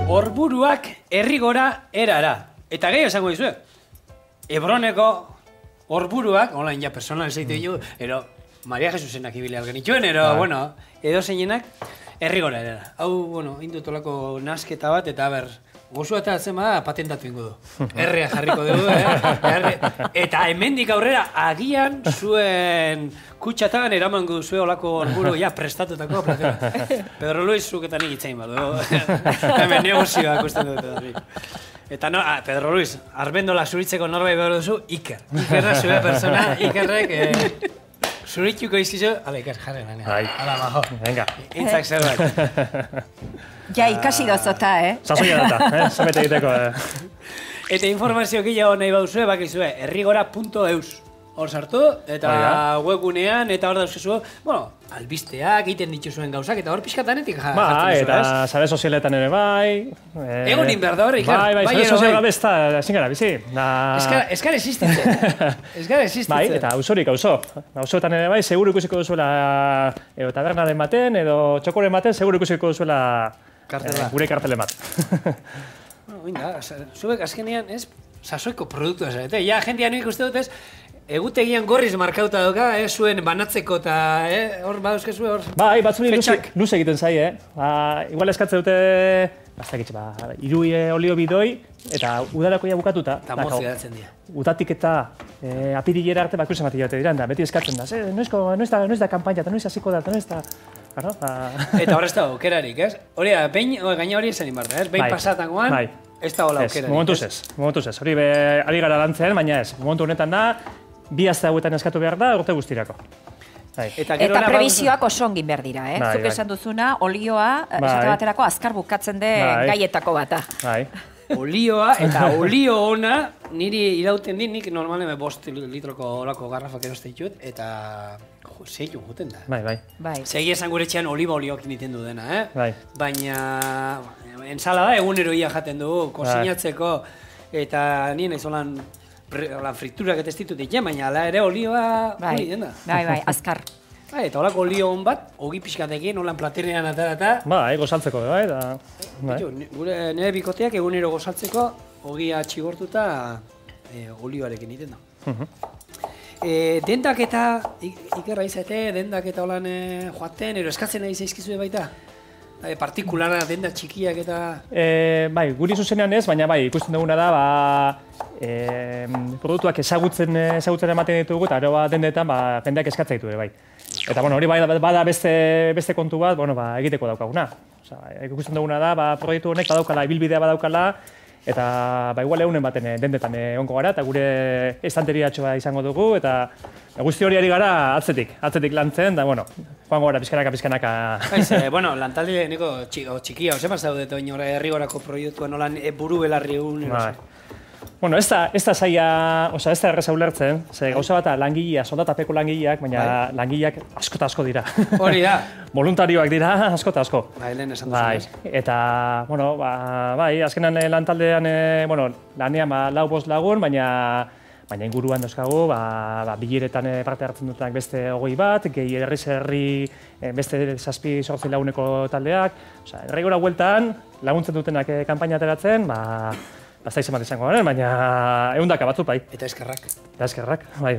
Orburuak herrigora erara. Eta gehiago esango dizue. Hebroneko orburuak, online ja personal zeitu ditu, ero Maria Jesusenak ibili algen ituen, ero, bueno, edo zeinenak herrigora erara. Hau, bueno, indutolako nasketa bat, eta ber, gozu eta atzema patentatu ingo du. Errea jarriko dugu, Eta hemendik aurrera, agian zuen kutxatan eramango duzue olako orburu ja prestatutako platera. Pedro Luis zuketan egitzain badu. Hemen negozioak usten dut. Eta no, Pedro Luis, arbendola zuritzeko norbait behar duzu, Iker. Ikerra zure persona, Ikerrek zurituko izkizu, ala Iker, jarri lanean. Ala, bajo. Venga. Intzak zerbait. Ja, ikasi dozota, Sasoia data, zemete egiteko. Eta informazio gehiago nahi baduzue, bakizue, herrigora.eus. Hor sartu, eta webgunean, eta hor dauzkezu, bueno, albisteak, egiten dituzuen gauzak, eta hor pixkatanetik jartzen duzu, eta sare sozialetan ere bai. Egonin behar da hor, Iker. Bai, sare sozial gabe ez da, ezin gara, bizi. Eskar existitzen. Eskar existitzen. Bai, eta auzorik, auzo. Auzoetan ere bai, seguru ikusiko duzuela tabernaren baten, edo txokoren baten, seguru ikusiko duzuela gure kartelen bat. Oinda, zuek azkenean, ez, sasoiko produktu ez, eta ja, jendean ikuste dut ez, egutegian gorriz markauta doka, zuen banatzeko eta, hor badauzkezu hor... Bai, batzuri luze egiten zai, Igual eskatze dute, bastakitxe, irui olio bidoi, eta udarakoia bukatuta. Eta mozi datzen dira. Utatik eta apirilera arte bakruzen bat hilate dira, beti eskatzen da, noiz da kampaina, eta noiz hasiko da, eta noiz da... Eta hor ez da aukerarik, ez? Hori da, gaina hori esan inbarta, ez? Behin pasatakoan, ez da hola aukerarik, ez? Momentuz ez, hori ari gara lantzean, baina ez, momentu honetan da, 2 aste hauetan eskatu behar da, urte guztirako. Eta prebizioak oso ongin behar dira, Zuk esan duzuna, olioa, esate baterako azkar bukatzen den gaietako bata. Olioa, eta olio ona, niri irauten dit, nik normalen 5 litroko olako garrafak eroste ditut, eta zeitu juten da. Bai. Segi esan gure etxean oliba olioak niten du dena, Baina, ensalada egunero ia jaten dugu, kozinatzeko, eta nien ez olan friturak eta ez ditut ditzen, baina ala ere olioa hori dena. Bai, azkar. Eta olako olio hon bat, ogi pixkatekin, olan platerean atarata. Gozaltzeko, Gure nire bikoteak egunero gozaltzeko, ogia txigortuta olioarekin iten da. Dendak eta, ikerra izate, dendak eta holan joaten, ero eskatzen nahi zaizkizue baita? Partikulara denda txikiak eta... Bai, guri zuzenean ez, baina bai, ikusten duguna da, produktuak ezagutzen ematen ditugu, eta ero dendetan jendeak eskatzen ditu ere, bai. Eta, hori bada beste kontu bat, egiteko daukaguna. Ikusten duguna da, proiektu honek badaukala, ibilbidea badaukala, eta igual egunen baten dendetan onko gara, eta gure estanteriatxoa izango dugu, eta guzti hori ari gara atzetik lantzen, da, joango gara pizkanaka. Lantalde niko txikia, ozema zaudet oin herrigorako proiektuan nolan buru belarri egun. Ez da zaila, ez da erreza ulertzen, ze gauza bat langilea, soldatapeko langileak, baina langileak asko eta asko dira. Hori da. Voluntarioak dira, asko eta asko. Lehen esan duzunez. Eta, azkenan lantaldean, lanean 4-5 lagun, baina inguruan dauzkagu, bileretan parte hartzen dutenak beste 20 bat, gehi herri beste 7-8 laguneko taldeak. Herrigora bueltan, laguntzen dutenak kanpaina ateratzen, Basta izan bat izango garen, baina eundaka batzuk, bai. Eta eskerrak. Bai.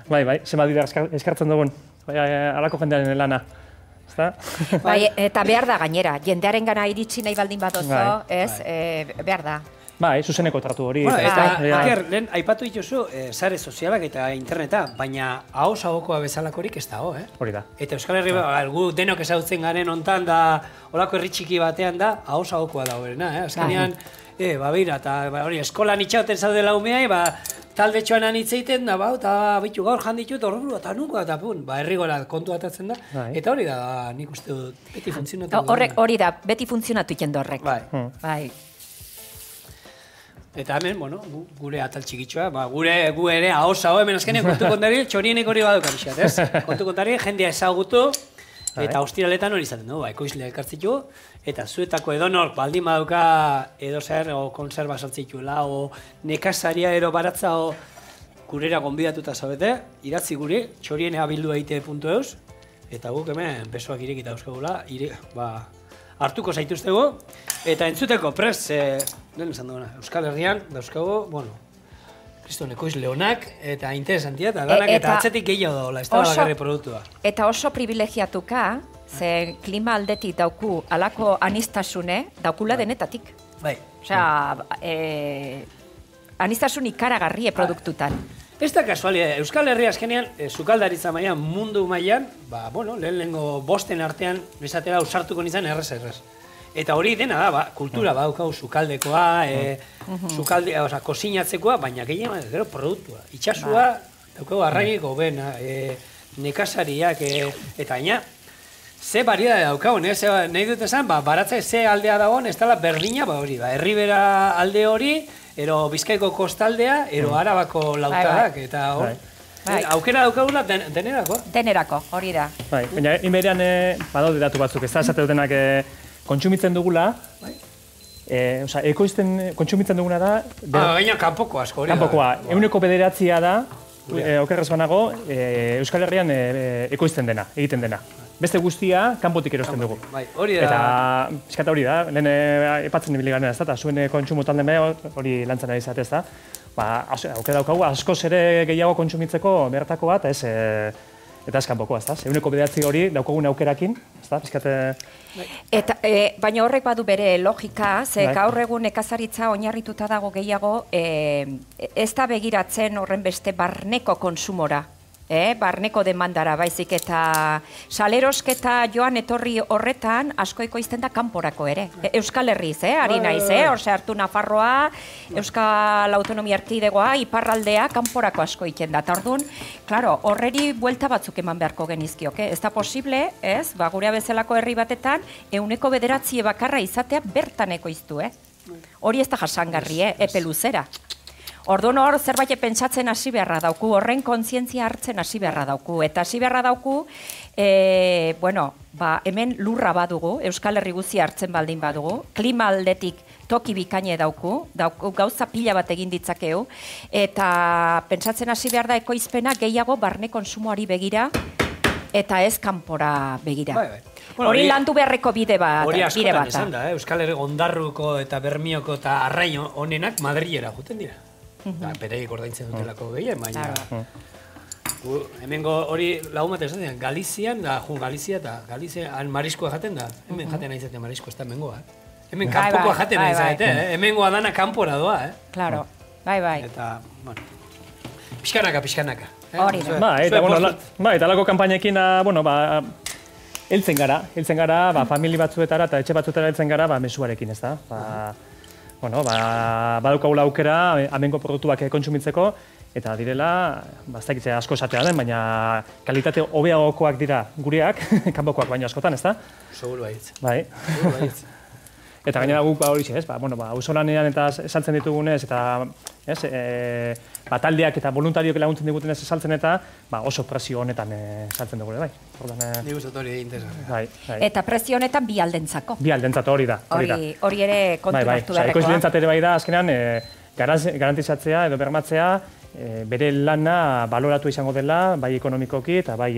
Bai, zenbat dira eskartzen dugun, alako jendearen lana. Bai, eta behar da gainera, jendearen gana iritsi nahi baldin bat oso, behar da. Bai, zuzeneko tratu hori. Iker, lehen aipatu dituzu sare sozialak eta interneta, baina ahoz-ahokoa bezalakorik ez dago, Hori da. Eta Euskal Herri, gu denok ezagutzen garen hontan da, olako herri txiki batean da, ahoz-ahokoa dagoena, Azkenean, beira, eta hori, eskolan itxauten zaude laumeai, talde txoan anitzeiten da, eta bitu gaur janditut, horrela, eta nuko, eta herrigora kontu atatzen da, eta hori da, nik uste dut, beti funtzionatu. Hori da, beti funtzionatu jende horrek. Bai. Eta hemen, gure atal txikitxoa, gu ere ahoz-aho hemen azkenean kontu kontari txorienek hori badukan isat, ez? Kontu kontari jendea ezagutu, eta ostiraletan hori izaten du, ekoizlea elkartzitu, eta zuetako edonor baldin baduka edo zer, o konserba saltzituela, o nekazaria ero baratza, o gurera gonbidatuta zaudete, idatzi guri, txorienea bildu eite.eus, eta guk hemen besoak irekita euskagula, hartuko zaituztegu, eta entzuteko prest, lehen esan duguna, Euskal Herrian, dauzkago, bueno, Kriston ekoizle honak, eta interesantia, eta danak, eta atzetik gehiago dagoela, ez da bakarri produktua. Eta oso privilegiatuka, ze klima aldetik dauku alako anistasune, daukula denetatik. Bai. Osea, anistasun ikaragarrie produktutan. Ez da kasualia, Euskal Herria azkenean, sukaldaritza mailan, mundu mailan, lehenengo bosten artean, izatera usartuko nintzen errez. Eta hori dena da, kultura badaukagu sukaldekoa, kozinatzekoa, baina gehien, gero produktua. Itxasua, daukagu arraineko bena, nekazariak, eta baina, ze baria daukagu, nahi dut esan, baratza ze aldea dagoen, ez dela berdina, hori, Herribera alde hori, ero Bizkaiko kostaldea, ero Arabako lautadak, eta hori. Aukera daukagula denerako. Denerako, hori da. Baina, inberian, badaude datu batzuk, ez da esate dutenak kontsumitzen dugula, ekoizten kontsumitzen duguna da... Gaina kanpoko asko hori da. Kanpokoa, 9% da, okerrez banago, Euskal Herrian ekoizten dena, egiten dena. Beste guztia, kanpotik erosten dugu. Hori da. Eta, eskata hori da, lehen epatzen ibili garen ez da, eta zuen kontsumo talde hori lantzen ari zatez da. Aukera daukagu, askoz ere gehiago kontsumitzeko bertako bat, eta ez kanpokoa, ez da. 9% hori daukagun aukerakin, ez da, pizkate... Baina horrek badu bere logika, ze gaur egun nekazaritza oinarrituta dago gehiago, ez da begiratzen horren beste barneko konsumora. Barneko demandara baizik eta salerosketa joan etorri horretan asko ekoizten da kanporako ere. Euskal Herriz, ari naiz, horse hartu Nafarroa, Euskal Autonomia Erkidegoa, iparraldea, kanporako asko egiten da. Eta orduan, klaro, horreri buelta batzuk eman beharko genizkiok. Ez da posible, ez, gurea bezalako herri batetan, 9% bakarra izatea bertan ekoiztu, Hori ez da jasangarri, epe luzera. Orduan hor zerbait pentsatzen hasi beharra dauku, horren kontzientzia hartzen hasi beharra dauku. Eta hasi beharra dauku, hemen lurra badugu, Euskal Herri guzti hartzen baldin badugu, klima aldetik toki bikaine dauku, gauza pila bat egin ditzakeu, eta pentsatzen hasi behar da ekoizpena gehiago barne konsumoari begira, eta ez kanpora begira. Hori landu beharreko bide bat. Hori askotan esan da, Euskal Herri Ondarruko eta Bermioko eta Arraino honenak Madrilera juten dira. Bereik ordaintzen dutelako gehien, baina... Hemengo hori lagun bat esaten, Galizian, Galizia eta Galizian mariskoa jaten da. Hemen jaten nahi zaten marisko, ez da hemengoa. Hemen kanpokoa jaten nahi zaten, hemengoa dana kanpora doa. Claro, bai. Eta, bueno, pixkanaka. Hori da. Eta alako kampainekin, heltzen gara, famili batzuetara eta etxe batzuetara heltzen gara, mesuarekin, ez da. Badaukagula aukera, amengo produktuak kontsumitzeko, eta direla, ez dakitze asko esatea den, baina kalitate hobeagokoak dira gureak, kanpokoak baino askotan, ez da? Seguru baietz. Bai. Eta gainera guk hori ez, auzolanean eta saltzen ditugunez, eta taldeak eta voluntariok laguntzen digutenez saltzen eta oso presio honetan saltzen dugu, bai. Nik uste hori interesgarria. Bai. Eta presio honetan bi aldentzako. Bi aldentzat hori da. Hori ere kontu hartu beharrekoa. Ekoizlentzat ere bai da, azkenean, garantizatzea edo bermatzea, bere lana baloratu izango dela, bai ekonomikoki eta bai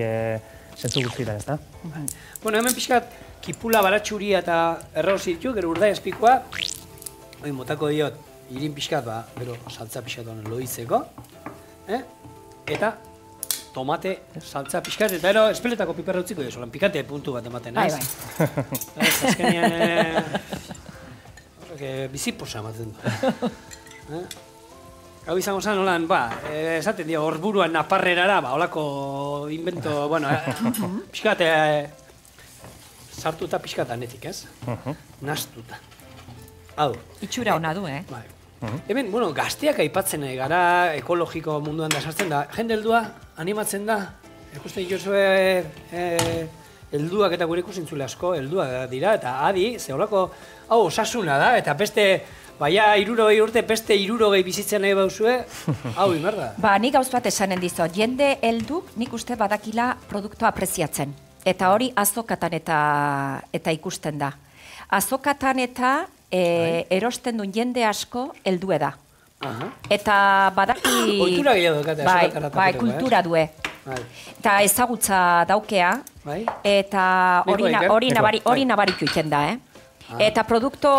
zentzu guztira, ez da? Bueno, hemen pixkat, kipula baratxuria eta errauz ditu, gero urdai espikoa, motako diot, irin pixkat, gero saltza pixkat honen loitzeko, eta tomate saltza pixkat, eta ero espeletako piperra utziko dira, solan pikante puntu bat ematen, ez? Bai. Azkenean, biziposa ematen du. Hau izango zen, holan, esaten dio, horburuan naparrerara, holako invento, pixkat, sartuta pixkat anetik, ez? Nastuta. Hau. Itxura hona du, Hemen, gazteak aipatzen gara, ekologiko munduan da sartzen da, jende heldua animatzen da, ikusten dituzue helduak eta gure ikusintzule asko helduak dira, eta adi, ze holako, hau osasuna da, eta beste, baina 60 urte, beste 60 bizitzen nahi bauzue, hau imerda. Nik gauz bat esanen dizot, jende helduk nik uste badakila produktua apreziatzen. Eta hori azokatan eta ikusten da. Azokatan eta erosten duen jende asko heldue da. Eta badaki... Kultura gehiago dukate azokatara. Bai, kultura due. Eta ezagutza daukea, Bai. Eta hori nabaritu iten da, Eta produkto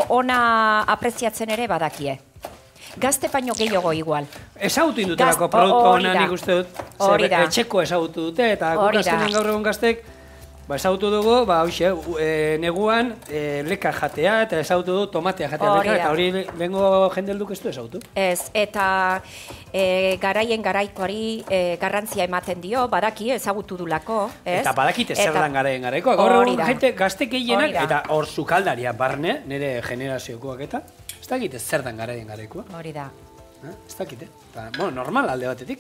ona apreziatzen ere badakie. Gazte baino gehiago igual. Ezagutu indutelako produktu ona nik uste dut. Etxeko ezagutu dute, eta guk azkenen gaur egun gaztek, ezagutu dugu, neguan leka jatea, eta ezagutu du tomatea jatea leka, eta hori bengo jendelduk ez du ezagutu. Ez, eta garaikoari garrantzia ematen dio, badaki ezagutu dulako. Eta badakite zer dan garaiko. Gaur egun jente gaztek gehienak, eta hor sukaldaria barne, nire generaziokoak eta, ez dakite zer dan garaikoa. Hori da. Ez dakite. Normal alde batetik.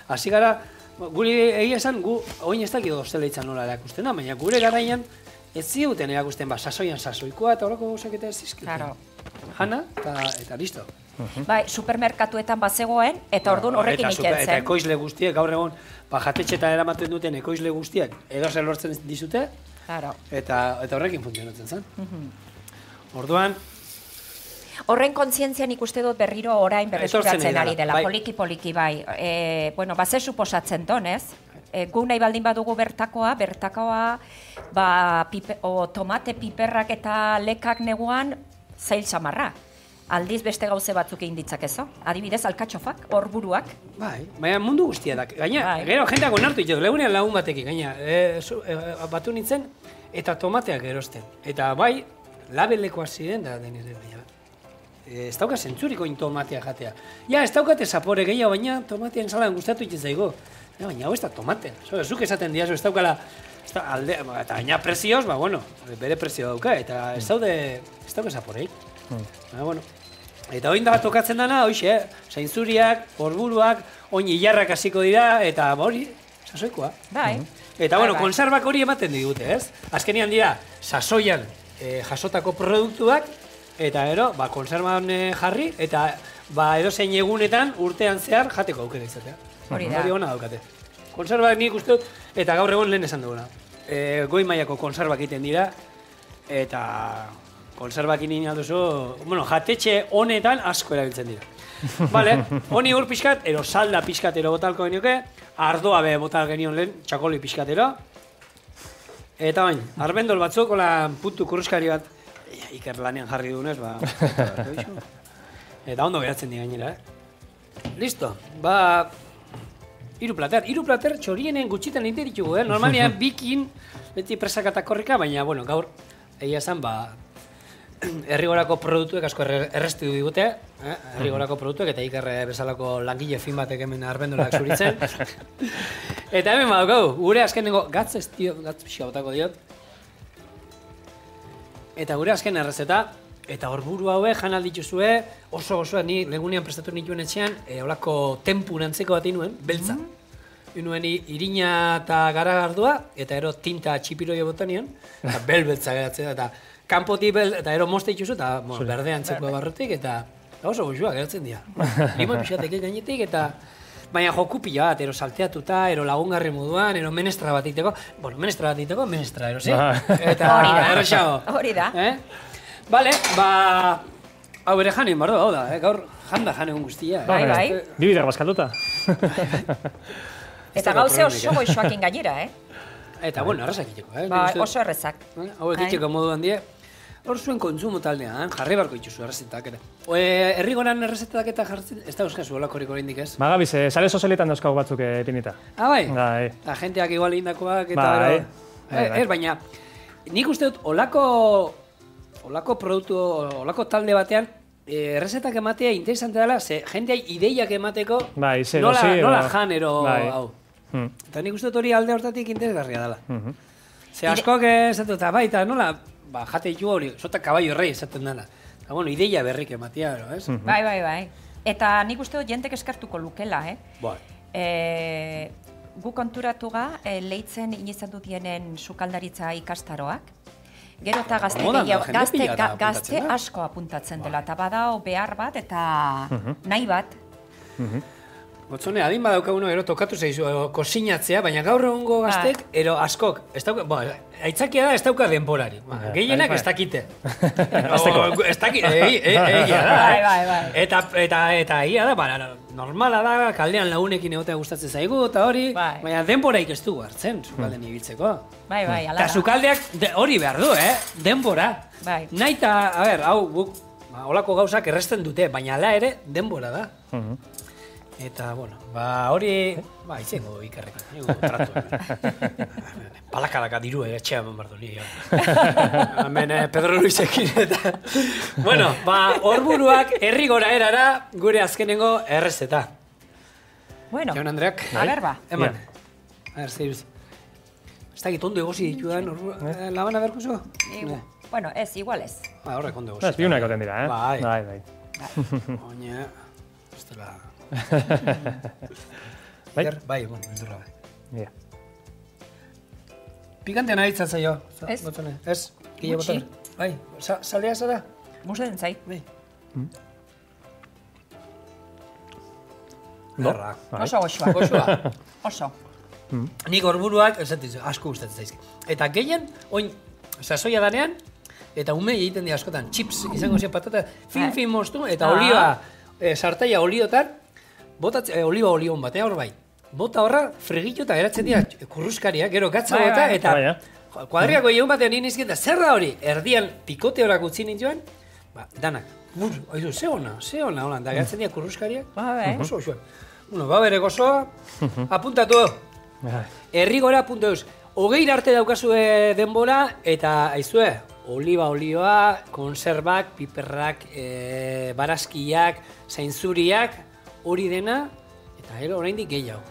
Hasi gara, guri egia esan, gu oin ez dakit dozela itzan nola erakusten da, baina gure garaian ez ziuten erakusten, sasoian sasoikoa eta horako gauzak eta ez zizkiten. Jana eta listo. Bai, supermerkatuetan bazegoen, eta orduan horrekin iten zen. Eta ekoizle guztiek, gaur egon, jatetxetan eramaten duten ekoizle guztiek, edozer lortzen dizute, eta horrekin funtzionatzen zen. Orduan, horren kontzientzia nik uste dut berriro orain berreskuratzen ari dela, poliki-poliki bai. Ze suposatzen tonez, gu nahi baldin badugu bertakoa, tomate piperrak eta lekak neguan zail samarra. Aldiz beste gauze batzuk egin ditzakezo. Adibidez, alkatxofak, horburuak. Bai, baina mundu guztia da. Gaina, gero jendeak onartu ditu, legunean lagun batekin, gaina, batu nintzen, eta tomateak erosten. Eta bai, labelekoa ziren da den ere baina. Ez dauka zentzuriko tomatea jatea. Ja, ez daukate zapore gehiago, baina tomatean salan gustatu itzen zaigo. Baina, hau ez da tomatea. Zuk esaten diazu, ez daukala, eta gaina prezioz, bere prezio dauka, eta ez dauka zaporeik. Eta oin da tokatzen dana, hoxe, zainzuriak, horburuak, oin hilarrak hasiko dira, eta hori, sasoikoa. Bai. Eta, konservak hori ematen digute, ez? Azkenian dira, sasoian jasotako produktuak, eta konservan jarri, eta edozein egunetan urtean zehar jateko aukera izatea. Hori da. Hori hona daukate. Konservak nik uste dut, eta gaur egon lehen esan duguna. Goi mailako konservak egiten dira, eta konservak inin alduzu, jatetxe honetan asko erabiltzen dira. Bale, honi ur pixkat, salda pixkat botalko genioke, ardoa botal genion lehen, txakoli pixkatero. Eta bain, arbendol batzuk, puntu kurruskari bat, Iker lanean jarri dunez, eta ondo geratzen di gainera, Listo, hiru plater txorienen gutxitan egiten ditugu, Normalian bikin, beti presak eta korrika, baina, gaur, egia esan, Herrigorako produktuek asko errestu digute, Herrigorako produktuek, eta Iker bezalako langile fin batek hemen arbendolak zuritzen. Eta hemen badaukagu, gure azkenengo gatz pixka botako diot. Eta gure azken errezeta, eta horburu haue jan aldituzue, oso ni legunean prestatu nituen etxean, holako tempu nantzeko bat inuen, beltza. Inuen irina eta garagardua, eta tinta txipiroia botanion, eta beltza geratzen da, eta kanpotik eta moste dituzu, eta berde antzeko barrutik, eta oso goxua geratzen dira. Limoi pixatek gainetik, eta baina joku pila bat, salteatuta, lagungarri moduan, menestra bat egiteko, menestra, erosi? Eta erosago. Hori da. Bale, hau ere janein bardo, hau da, gaur janda janeun guztia. Bai. Bibider bazkalduta. Eta gauze oso goixoakin gainera, Eta, errezak iteko, oso errezak. Hau ekiteko moduan die. Hor zuen kontsumo taldean, jarri barko dituzu errezetak ere. Herrigoran errezetak eta jartzen, ez da euskazu olakorik oraindik ez? Magabiz, sare sozialetan dauzkagu batzuk pinita. Bai? Eta jenteak igual egindakoak eta baina, nik uste dut olako produktu, olako talde batean, errezetak ematea interesante dela, ze jenteak ideiak emateko nola janero hau. Eta nik uste dut hori alde hortatik interesgarria dela. Ze askok esaten dut, eta nola, jate ditu hori, sota kabaio rei esaten dela. Eta, ideia berrik ematea, ez? Bai. Eta nik uste dut jentek eskartuko lukela, gu konturatua lehitzen inizan dut dienen sukaldaritza ikastaroak. Gero eta gazte asko apuntatzen dela, eta badao behar bat eta nahi bat. Gotzone, adin badaukaguno ero tokatu zaizu kosinatzea, baina gaur egungo gaztek, ero askok, aitzakia da ez dauka denporari. Gehienak ez dakite. Ez dakite, egia da. Eta egia da, normala da, kaldean lagunekin egotea gustatzen zaigu, eta hori, baina denboraik ez dugu hartzen, sukalden ibiltzeko. Bai, ala da. Eta sukaldeak hori behar du, denbora. Naita, a ber, hau, guk, holako gauzak erresten dute, baina ala ere denbora da. Eta, bueno, hori, itzengo ikerrekin, nigu tratu. Palakadaka diru etxea eman bardu nire. Hemen Pedro Luisekin eta... Bueno, horburuak herri gora erara gure azkenengo errezeta. Bueno, Jaun Andreak. A ber, ba. Eman. A ber, zeiruz. Ez dakit ondo egosi ditudan labana berkuzo? Bueno, ez, igual ez. Horrek ondo egosi. Ez, biunak oten dira, Bai. Oina, ez dela... Bai, bueno, bildurra bai. Pikante nahi zaio. Ez. Ez, gile botan. Bai, saldea zara? Gustatzen zait. Bai. Derra. Oso goxua. Oso. Nik horburuak, asko gustatzen zaizki. Eta gehien, oin, sasoia danean, eta ume egiten dira askotan, chips izango zian patata, fin moztu, eta olioa, sartaia oliotan, oliba olion bat, hor bai. Bota horra, fregito eta geratzen dira kurruskariak, gero gatza bota, eta kuadriako egun batean nien izkien, zer da hori, erdian pikote horak utzi nintuen, danak, oizu, ze ona, holan, da geratzen dira kurruskariak, oso, bueno, bere gozoa, apuntatu, herrigora.eus, 20 arte daukazue denbora, eta aizue, oliba olioa, konserbak, piperrak, barazkiak, zainzuriak, hori dena, eta oraindik gehiago.